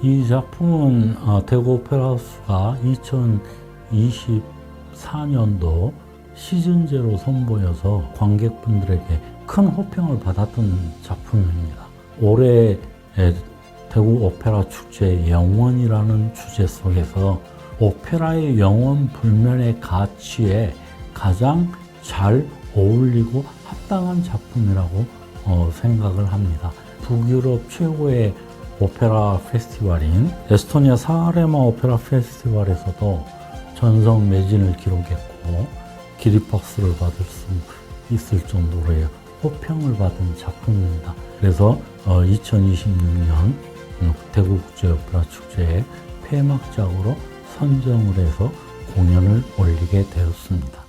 이 작품은 대구 오페라 하우스가 2024년도 시즌제로 선보여서 관객분들에게 큰 호평을 받았던 작품입니다. 올해 대구 오페라 축제의 영원이라는 주제 속에서 오페라의 영원 불면의 가치에 가장 잘 어울리고 합당한 작품이라고 생각을 합니다. 북유럽 최고의 오페라 페스티벌인 에스토니아 사레마 오페라 페스티벌에서도 전성 매진을 기록했고 기립박수를 받을 수 있을 정도로의 호평을 받은 작품입니다. 그래서 2026년 대구국제 오페라 축제의 폐막작으로 선정을 해서 공연을 올리게 되었습니다.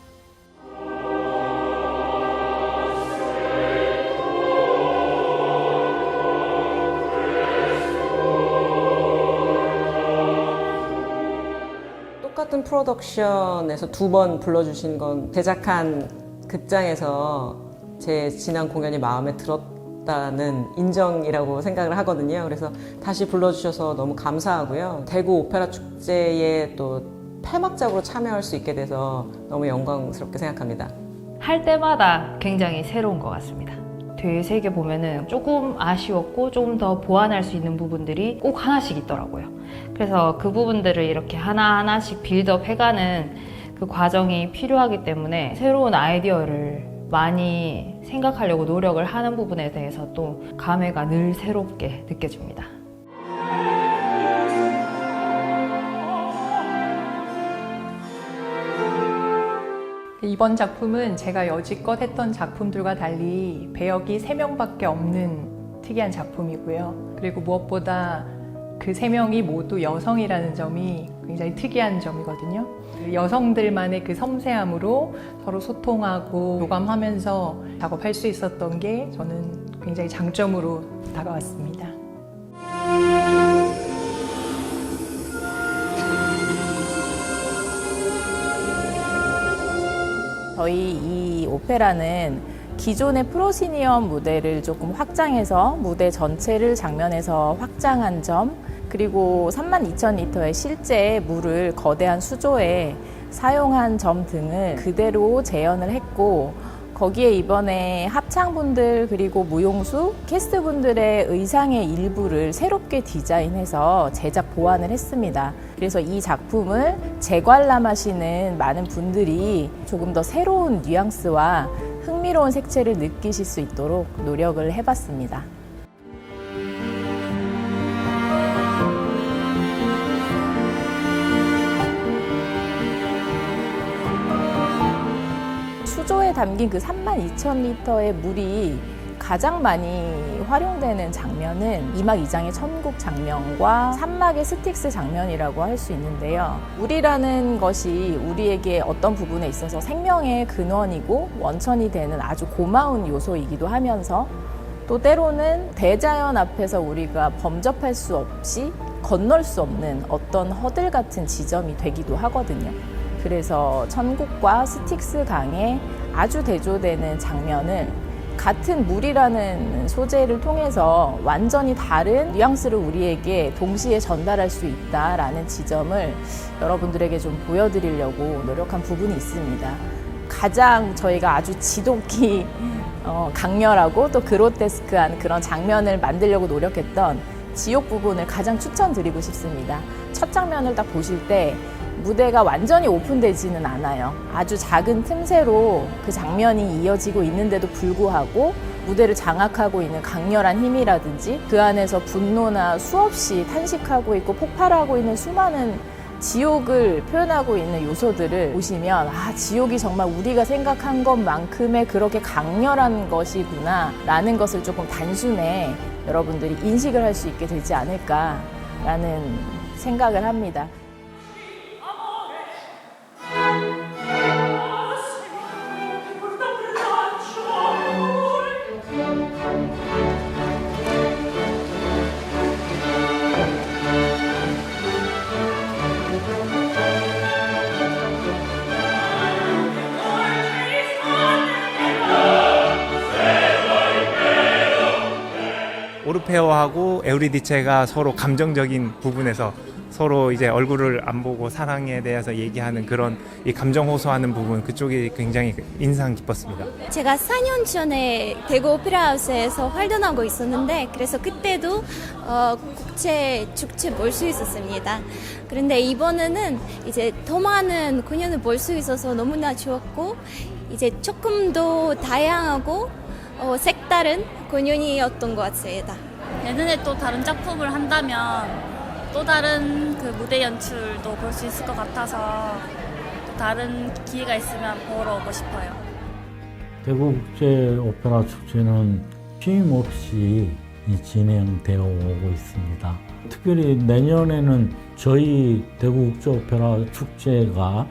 똑같은 프로덕션에서 2번 불러주신 건 제작한 극장에서 제 지난 공연이 마음에 들었다는 인정이라고 생각을 하거든요. 그래서 다시 불러주셔서 너무 감사하고요. 대구 오페라 축제에 또 폐막작으로 참여할 수 있게 돼서 너무 영광스럽게 생각합니다. 할 때마다 굉장히 새로운 것 같습니다. 되새겨 보면은 조금 아쉬웠고 조금 더 보완할 수 있는 부분들이 꼭 하나씩 있더라고요. 그래서 그 부분들을 이렇게 하나하나씩 빌드업 해가는 그 과정이 필요하기 때문에 새로운 아이디어를 많이 생각하려고 노력을 하는 부분에 대해서 또 감회가 늘 새롭게 느껴집니다. 이번 작품은 제가 여지껏 했던 작품들과 달리 배역이 3명밖에 없는 특이한 작품이고요. 그리고 무엇보다 그 3명이 모두 여성이라는 점이 굉장히 특이한 점이거든요. 여성들만의 그 섬세함으로 서로 소통하고 교감하면서 작업할 수 있었던 게 저는 굉장히 장점으로 다가왔습니다. 저희 이 오페라는 기존의 프로시니엄 무대를 조금 확장해서 무대 전체를 장면에서 확장한 점, 그리고 32,000리터의 실제 물을 거대한 수조에 사용한 점 등을 그대로 재현을 했고, 거기에 이번에 합창분들 그리고 무용수, 캐스트분들의 의상의 일부를 새롭게 디자인해서 제작 보완을 했습니다. 그래서 이 작품을 재관람하시는 많은 분들이 조금 더 새로운 뉘앙스와 흥미로운 색채를 느끼실 수 있도록 노력을 해봤습니다. 수조에 담긴 그 32,000리터의 물이 가장 많이 활용되는 장면은 2막 2장의 천국 장면과 3막의 스틱스 장면이라고 할 수 있는데요. 물이라는 것이 우리에게 어떤 부분에 있어서 생명의 근원이고 원천이 되는 아주 고마운 요소이기도 하면서, 또 때로는 대자연 앞에서 우리가 범접할 수 없이 건널 수 없는 어떤 허들 같은 지점이 되기도 하거든요. 그래서 천국과 스틱스 강에 아주 대조되는 장면을 같은 물이라는 소재를 통해서 완전히 다른 뉘앙스를 우리에게 동시에 전달할 수 있다라는 지점을 여러분들에게 좀 보여드리려고 노력한 부분이 있습니다. 가장 저희가 아주 지독히 강렬하고 또 그로테스크한 그런 장면을 만들려고 노력했던 지옥 부분을 가장 추천드리고 싶습니다. 첫 장면을 딱 보실 때 무대가 완전히 오픈되지는 않아요. 아주 작은 틈새로 그 장면이 이어지고 있는데도 불구하고 무대를 장악하고 있는 강렬한 힘이라든지 그 안에서 분노나 수없이 탄식하고 있고 폭발하고 있는 수많은 지옥을 표현하고 있는 요소들을 보시면, 아, 지옥이 정말 우리가 생각한 것만큼의 그렇게 강렬한 것이구나 라는 것을 조금 단숨에 여러분들이 인식을 할 수 있게 되지 않을까라는 생각을 합니다. 오르페오하고 에우리디체가 서로 감정적인 부분에서 서로 이제 얼굴을 안 보고 사랑에 대해서 얘기하는 그런 이 감정 호소하는 부분, 그쪽이 굉장히 인상 깊었습니다. 제가 4년 전에 대구 오페라하우스에서 활동하고 있었는데 그래서 그때도 국제 축제 볼 수 있었습니다. 그런데 이번에는 이제 더 많은 공연을 볼 수 있어서 너무나 좋았고 이제 조금 더 다양하고 색다른 공연이었던 것 같습니다. 내년에 또 다른 작품을 한다면 또 다른 그 무대 연출도 볼 수 있을 것 같아서 또 다른 기회가 있으면 보러 오고 싶어요. 대구국제 오페라 축제는 쉼 없이 진행되어 오고 있습니다. 특별히 내년에는 저희 대구국제 오페라 축제가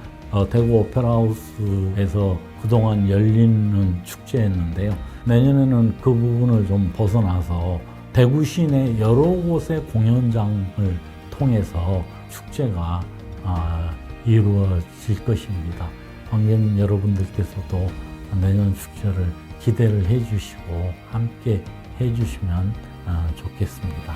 대구 오페라하우스에서 그동안 열리는 축제였는데요. 내년에는 그 부분을 좀 벗어나서 대구 시내 여러 곳의 공연장을 통해서 축제가 이루어질 것입니다. 관객 여러분들께서도 내년 축제를 기대를 해주시고 함께 해주시면 좋겠습니다.